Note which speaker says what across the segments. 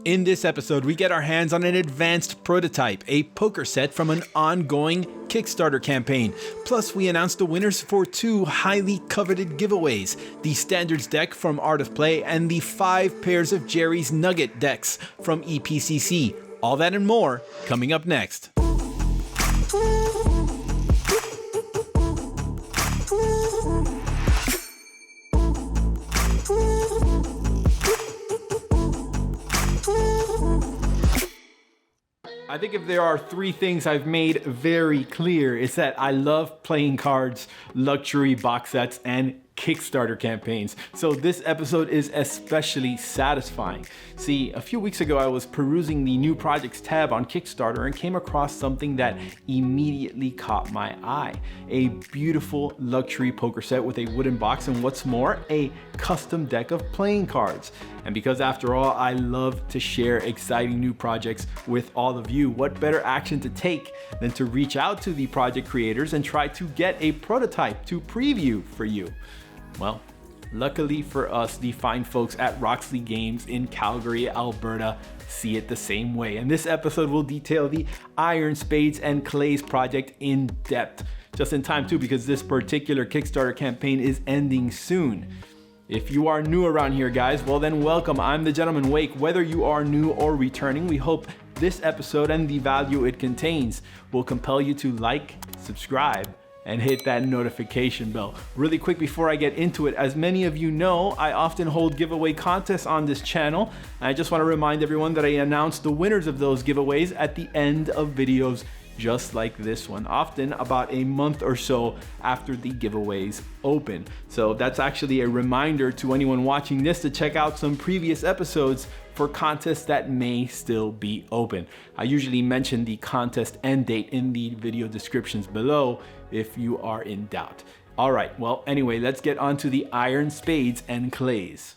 Speaker 1: In this episode, we get our hands on an advanced prototype, a poker set from an ongoing Kickstarter campaign. Plus, we announced the winners for 2 highly coveted giveaways, the Standards deck from Art of Play and the 5 pairs of Jerry's Nugget decks from EPCC. All that and more coming up next. I think if there are 3 things I've made very clear, it's that I love playing cards, luxury box sets, and Kickstarter campaigns. So this episode is especially satisfying. See, a few weeks ago I was perusing the new projects tab on Kickstarter and came across something that immediately caught my eye. A beautiful luxury poker set with a wooden box and, what's more, a custom deck of playing cards. And because after all, I love to share exciting new projects with all of you, what better action to take than to reach out to the project creators and try to get a prototype to preview for you. Well, luckily for us, the fine folks at Roxley Games in Calgary, Alberta see it the same way. And this episode will detail the Iron Spades and Clays project in depth. Just in time too, because this particular Kickstarter campaign is ending soon. If you are new around here, guys, well then welcome. I'm TheGentlemanWake. Whether you are new or returning, we hope this episode and the value it contains will compel you to like, subscribe, and hit that notification bell. Really quick before I get into it, as many of you know, I often hold giveaway contests on this channel. I just want to remind everyone that I announce the winners of those giveaways at the end of videos just like this one, often about a month or so after the giveaways open. So that's actually a reminder to anyone watching this to check out some previous episodes for contests that may still be open. I usually mention the contest end date in the video descriptions below if you are in doubt. All right, well, anyway, let's get on to the Iron Spades and Clays.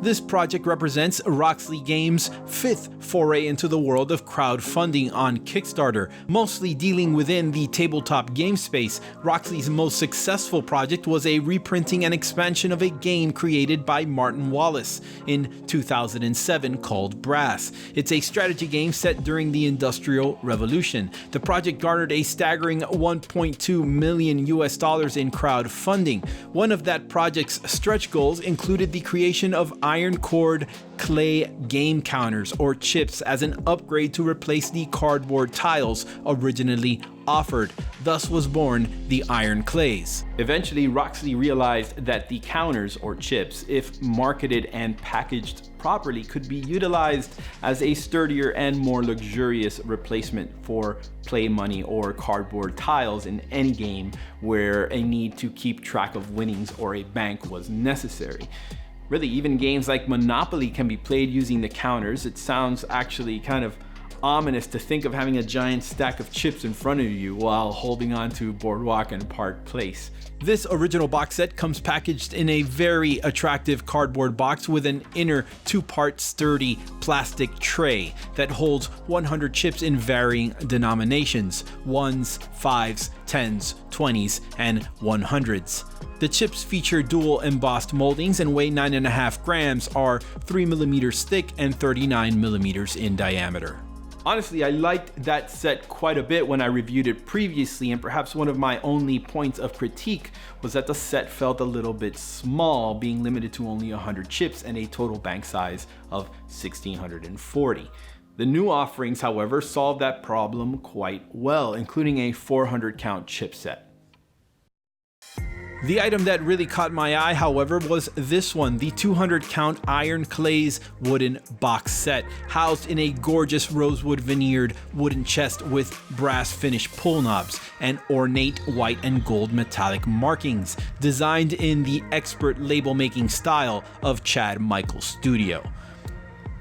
Speaker 1: This project represents Roxley Games' 5th foray into the world of crowdfunding on Kickstarter. Mostly dealing within the tabletop game space, Roxley's most successful project was a reprinting and expansion of a game created by Martin Wallace in 2007 called Brass. It's a strategy game set during the Industrial Revolution. The project garnered a staggering $1.2 million in crowdfunding. One of that project's stretch goals included the creation of iron cored clay game counters or chips as an upgrade to replace the cardboard tiles originally offered. Thus was born the Iron Clays. Eventually, Roxley realized that the counters or chips, if marketed and packaged properly, could be utilized as a sturdier and more luxurious replacement for play money or cardboard tiles in any game where a need to keep track of winnings or a bank was necessary. Really, even games like Monopoly can be played using the counters. It sounds actually kind of ominous to think of having a giant stack of chips in front of you while holding on to Boardwalk and Park Place. This original box set comes packaged in a very attractive cardboard box with an inner 2-part sturdy plastic tray that holds 100 chips in varying denominations: 1s, 5s, 10s, 20s, and 100s. The chips feature dual embossed moldings and weigh 9.5 grams, are 3mm thick and 39mm in diameter. Honestly, I liked that set quite a bit when I reviewed it previously, and perhaps one of my only points of critique was that the set felt a little bit small, being limited to only 100 chips and a total bank size of 1,640. The new offerings, however, solve that problem quite well, including a 400 count chip set. The item that really caught my eye, however, was this one, the 200 count Iron Clays wooden box set, housed in a gorgeous rosewood veneered wooden chest with brass finish pull knobs and ornate white and gold metallic markings, designed in the expert label making style of Chad Michael's studio.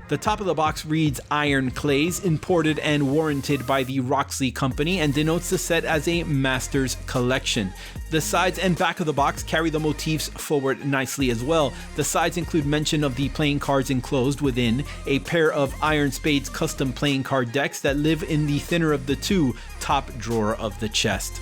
Speaker 1: The top of the box reads Iron Clays, imported and warranted by the Roxley company, and denotes the set as a master's collection. The sides and back of the box carry the motifs forward nicely as well. The sides include mention of the playing cards enclosed within, a pair of Iron Spades custom playing card decks that live in the thinner of the 2 top drawer of the chest.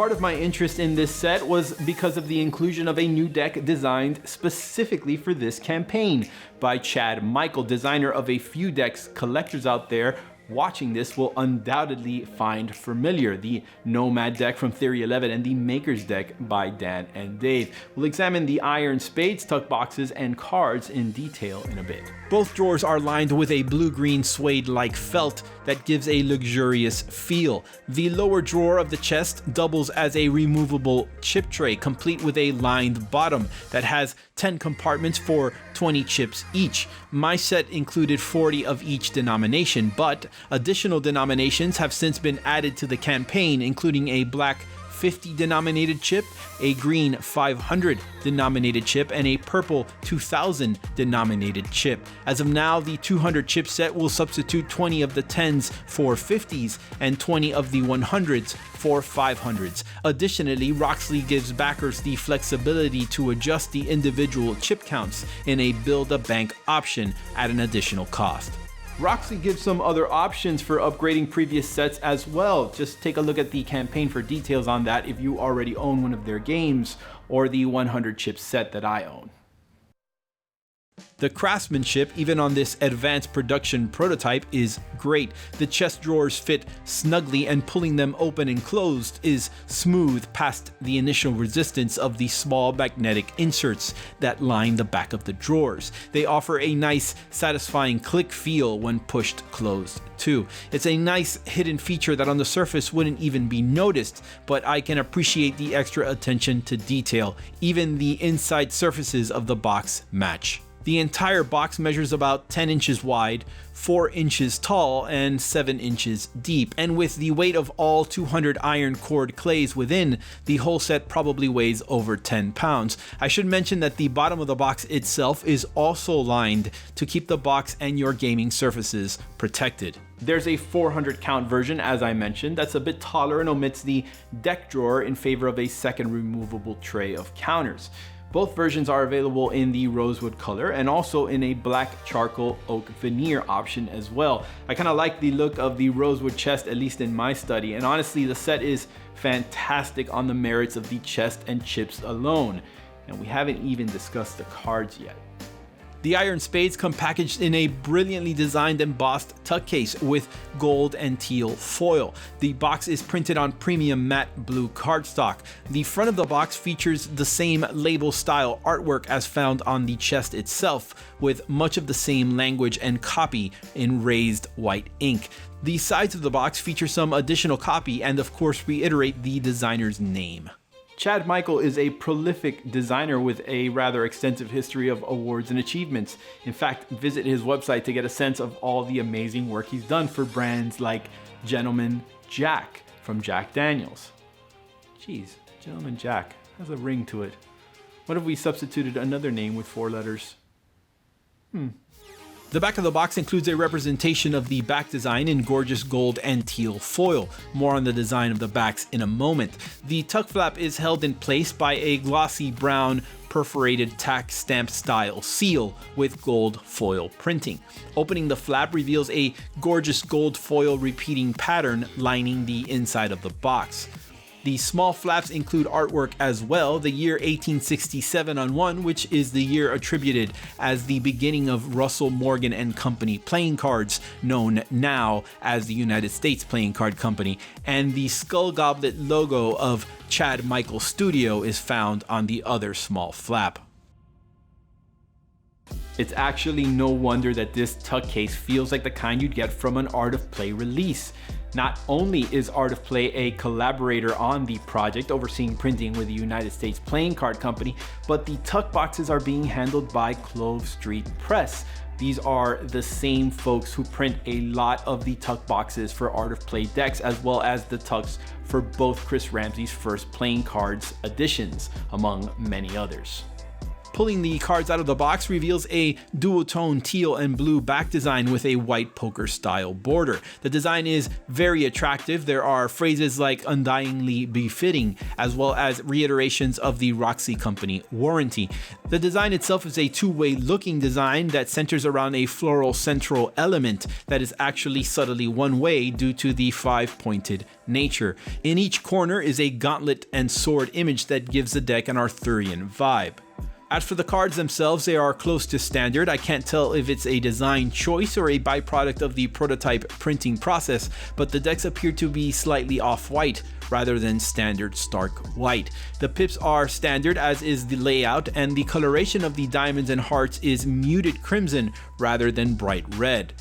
Speaker 1: Part of my interest in this set was because of the inclusion of a new deck designed specifically for this campaign by Chad Michael, designer of a few decks collectors out there watching this will undoubtedly find familiar: the Nomad deck from Theory 11 and the Maker's deck by Dan and Dave. We'll examine the Iron Spades tuck boxes and cards in detail in a bit. Both drawers are lined with a blue-green suede-like felt that gives a luxurious feel. The lower drawer of the chest doubles as a removable chip tray, complete with a lined bottom that has 10 compartments for 20 chips each. My set included 40 of each denomination, but additional denominations have since been added to the campaign, including a black 50 denominated chip, a green 500 denominated chip, and a purple 2000 denominated chip. As of now, the 200 chip set will substitute 20 of the 10s for 50s and 20 of the 100s for 500s. Additionally, Roxley gives backers the flexibility to adjust the individual chip counts in a build-a-bank option at an additional cost. Roxley gives some other options for upgrading previous sets as well. Just take a look at the campaign for details on that if you already own one of their games or the 100 chip set that I own. The craftsmanship, even on this advanced production prototype, is great. The chest drawers fit snugly, and pulling them open and closed is smooth past the initial resistance of the small magnetic inserts that line the back of the drawers. They offer a nice, satisfying click feel when pushed closed too. It's a nice hidden feature that on the surface wouldn't even be noticed, but I can appreciate the extra attention to detail. Even the inside surfaces of the box match. The entire box measures about 10 inches wide, 4 inches tall, and 7 inches deep, and with the weight of all 200 iron cord clays within, the whole set probably weighs over 10 pounds. I should mention that the bottom of the box itself is also lined to keep the box and your gaming surfaces protected. There's a 400 count version, as I mentioned, that's a bit taller and omits the deck drawer in favor of a second removable tray of counters. Both versions are available in the rosewood color and also in a black charcoal oak veneer option as well. I kind of like the look of the rosewood chest, at least in my study, and honestly the set is fantastic on the merits of the chest and chips alone. And we haven't even discussed the cards yet. The Iron Spades come packaged in a brilliantly designed embossed tuck case with gold and teal foil. The box is printed on premium matte blue cardstock. The front of the box features the same label style artwork as found on the chest itself, with much of the same language and copy in raised white ink. The sides of the box feature some additional copy and of course reiterate the designer's name. Chad Michael is a prolific designer with a rather extensive history of awards and achievements. In fact, visit his website to get a sense of all the amazing work he's done for brands like Gentleman Jack from Jack Daniels. Geez, Gentleman Jack has a ring to it. What if we substituted another name with 4 letters? The back of the box includes a representation of the back design in gorgeous gold and teal foil. More on the design of the backs in a moment. The tuck flap is held in place by a glossy brown perforated tack stamp style seal with gold foil printing. Opening the flap reveals a gorgeous gold foil repeating pattern lining the inside of the box. The small flaps include artwork as well, the year 1867 on one, which is the year attributed as the beginning of Russell Morgan and Company playing cards, known now as the United States Playing Card Company, and the skull goblet logo of Chad Michael Studio is found on the other small flap. It's actually no wonder that this tuck case feels like the kind you'd get from an Art of Play release. Not only is Art of Play a collaborator on the project, overseeing printing with the United States Playing Card Company, but the tuck boxes are being handled by Clove Street Press. These are the same folks who print a lot of the tuck boxes for Art of Play decks, as well as the tucks for both Chris Ramsey's first Playing Cards editions, among many others. pulling the cards out of the box reveals a duotone teal and blue back design with a white poker style border. The design is very attractive. There are phrases like undyingly befitting, as well as reiterations of the Roxley company warranty. The design itself is a two-way looking design that centers around a floral central element that is actually subtly one way due to the five-pointed nature. In each corner is a gauntlet and sword image that gives the deck an Arthurian vibe. As for the cards themselves, they are close to standard. I can't tell if it's a design choice or a byproduct of the prototype printing process, but the decks appear to be slightly off-white rather than standard stark white. The pips are standard, as is the layout, and the coloration of the diamonds and hearts is muted crimson rather than bright red.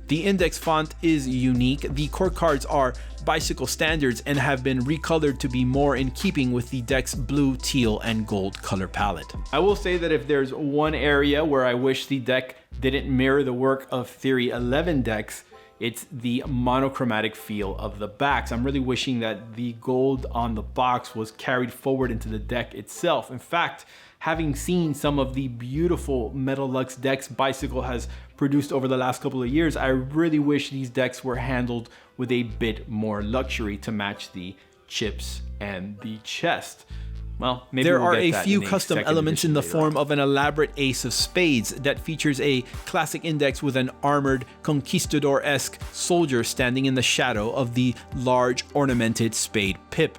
Speaker 1: The index font is unique. The court cards are bicycle standards and have been recolored to be more in keeping with the deck's blue, teal, and gold color palette. I will say that if there's one area where I wish the deck didn't mirror the work of Theory 11 decks, it's the monochromatic feel of the backs. I'm really wishing that the gold on the box was carried forward into the deck itself. In fact, having seen some of the beautiful Metal Lux decks Bicycle has produced over the last couple of years, I really wish these decks were handled with a bit more luxury to match the chips and the chest. Well, maybe there are a few custom elements in the form of an elaborate ace of spades that features a classic index with an armored conquistador-esque soldier standing in the shadow of the large ornamented spade pip.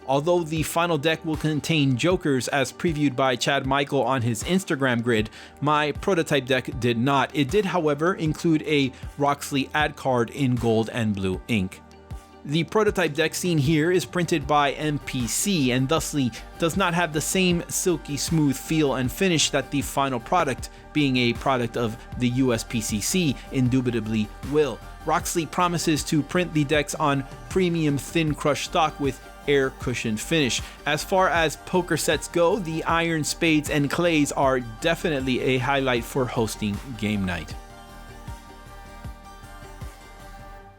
Speaker 1: Although the final deck will contain jokers as previewed by Chad Michael on his Instagram grid, my prototype deck did not. It did, however, include a Roxley ad card in gold and blue ink. The prototype deck seen here is printed by MPC and thusly does not have the same silky smooth feel and finish that the final product, being a product of the USPCC, indubitably will. Roxley promises to print the decks on premium thin crush stock with air cushioned finish. As far as poker sets go, the Iron Spades and Clays are definitely a highlight for hosting game night.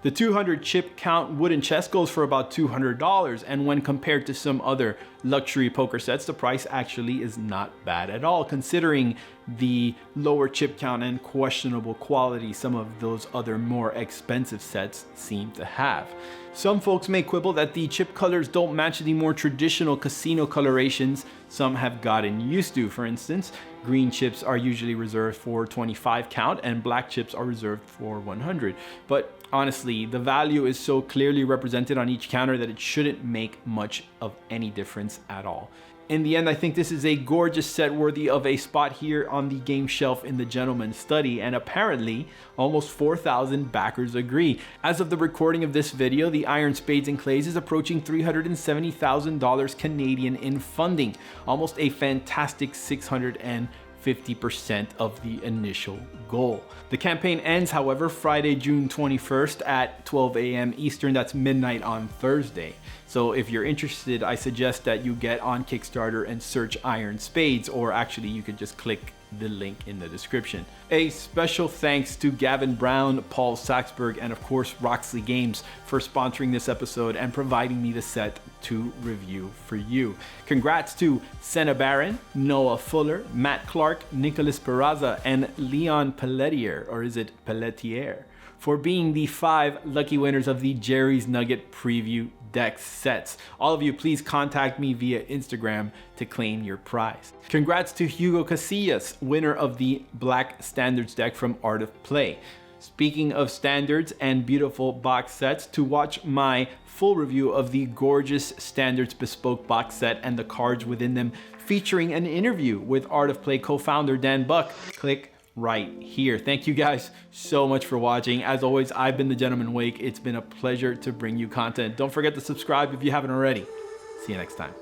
Speaker 1: The 200 chip count wooden chest goes for about $200, and when compared to some other luxury poker sets, the price actually is not bad at all, considering the lower chip count and questionable quality some of those other more expensive sets seem to have. Some folks may quibble that the chip colors don't match the more traditional casino colorations some have gotten used to. For instance, green chips are usually reserved for 25 count and black chips are reserved for 100. But honestly, the value is so clearly represented on each counter that it shouldn't make much of any difference at all. In the end, I think this is a gorgeous set worthy of a spot here on the game shelf in the Gentleman's Study, and apparently almost 4,000 backers agree. As of the recording of this video, the Iron Spades and Clays is approaching $370,000 Canadian in funding, almost a fantastic 650% of the initial goal. The campaign ends, however, Friday, June 21st at 12 a.m. Eastern. That's midnight on Thursday. So if you're interested, I suggest that you get on Kickstarter and search Iron Spades, or actually you could just click the link in the description. A special thanks to Gavin Brown, Paul Saxberg, and of course Roxley Games for sponsoring this episode and providing me the set to review for you. Congrats to Senna Barron, Noah Fuller, Matt Clark, Nicholas Peraza, and Leon Pelletier, or is it Pelletier, for being the 5 lucky winners of the Jerry's Nugget preview deck sets. All of you, please contact me via Instagram to claim your prize. Congrats to Hugo Casillas, winner of the Black Standards deck from Art of Play. Speaking of standards and beautiful box sets, to watch my full review of the gorgeous Standards Bespoke box set and the cards within them, featuring an interview with Art of Play co-founder Dan Buck, click right here. Thank you guys so much for watching. As always, I've been the Gentleman Wake. It's been a pleasure to bring you content. Don't forget to subscribe if you haven't already. See you next time.